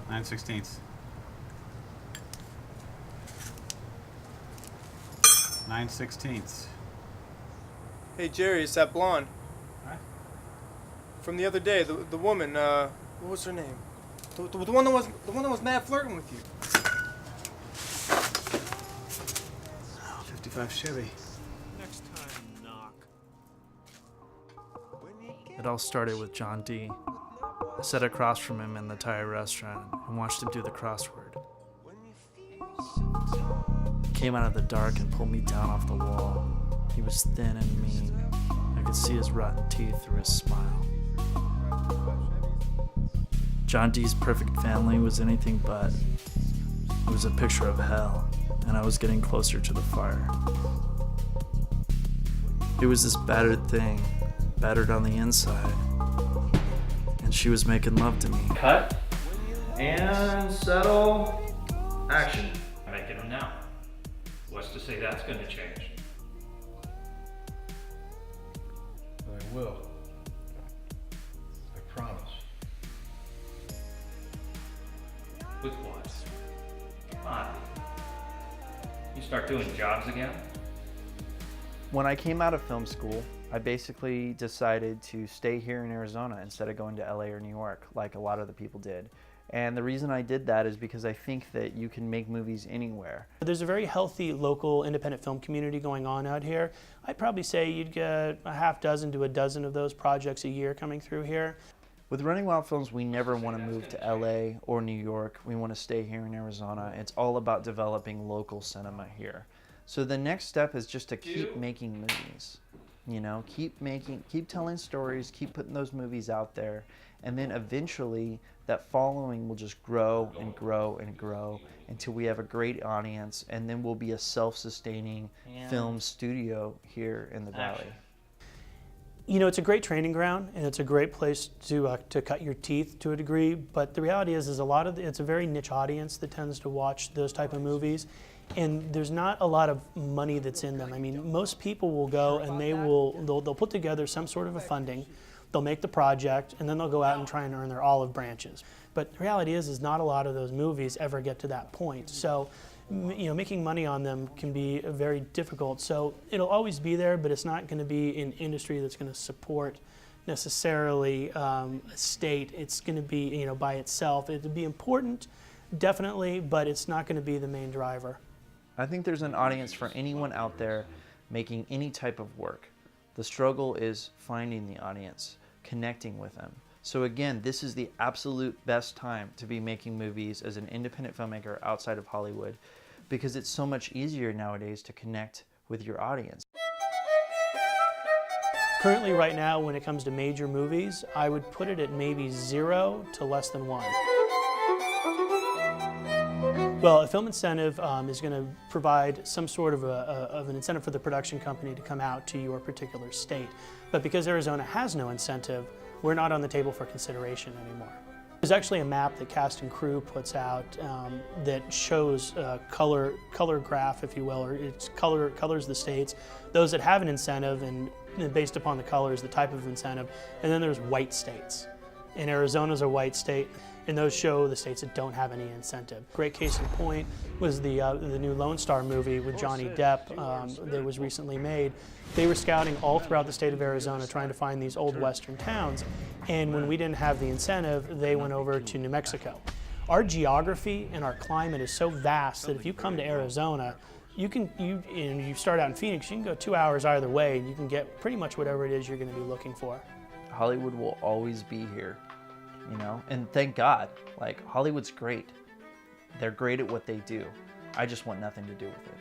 9/16. 9/16. Hey Jerry, it's that blonde. Huh? From the other day, the woman, what was her name? The one that was mad flirting with you. 55 Chevy. Next time, knock. It all started with John D. I sat across from him in the Thai restaurant and watched him do the crossword. He came out of the dark and pulled me down off the wall. He was thin and mean. I could see his rotten teeth through his smile. John D's perfect family was anything but. It was a picture of hell, and I was getting closer to the fire. It was this battered thing, battered on the inside, and she was making love to me. Cut and settle. Action. Making them now. What's to say that's going to change? I will. I promise. With what? Come on. You start doing jobs again? When I came out of film school, I basically decided to stay here in Arizona instead of going to LA or New York like a lot of the people did. And the reason I did that is because I think that you can make movies anywhere. There's a very healthy local independent film community going on out here. I'd probably say you'd get a half dozen to a dozen of those projects a year coming through here. With Running Wild Films, we never want to move to LA or New York. We want to stay here in Arizona. It's all about developing local cinema here. So the next step is just to keep making movies. You know, keep telling stories, keep putting those movies out there, and then eventually that following will just grow and grow and grow until we have a great audience, and then we'll be a self-sustaining film studio here in the Valley. You know, it's a great training ground, and it's a great place to cut your teeth to a degree, but the reality is it's a very niche audience that tends to watch those type of movies, and there's not a lot of money that's in them. I mean, most people will go and they'll put together some sort of a funding, they'll make the project, and then they'll go out and try and earn their olive branches. But the reality is not a lot of those movies ever get to that point. So, you know, making money on them can be very difficult. So it'll always be there, but it's not going to be an industry that's going to support necessarily a state. It's going to be, you know, by itself. It'll be important, definitely, but it's not going to be the main driver. I think there's an audience for anyone out there making any type of work. The struggle is finding the audience, connecting with them. So again, this is the absolute best time to be making movies as an independent filmmaker outside of Hollywood, because it's so much easier nowadays to connect with your audience. Currently, right now, when it comes to major movies, I would put it at maybe 0 to less than 1. Well, a film incentive is going to provide some sort of an incentive for the production company to come out to your particular state. But because Arizona has no incentive, we're not on the table for consideration anymore. There's actually a map that Cast and Crew puts out that shows color graph, if you will, or it's colors the states. Those that have an incentive, and based upon the colors, the type of incentive, and then there's white states. And Arizona's a white state, and those show the states that don't have any incentive. Great case in point was the new Lone Star movie with Johnny Depp that was recently made. They were scouting all throughout the state of Arizona trying to find these old western towns, and when we didn't have the incentive, they went over to New Mexico. Our geography and our climate is so vast that if you come to Arizona, you start out in Phoenix, you can go 2 hours either way, and you can get pretty much whatever it is you're going to be looking for. Hollywood will always be here, you know, and thank God. Like, Hollywood's great. They're great at what they do. I just want nothing to do with it.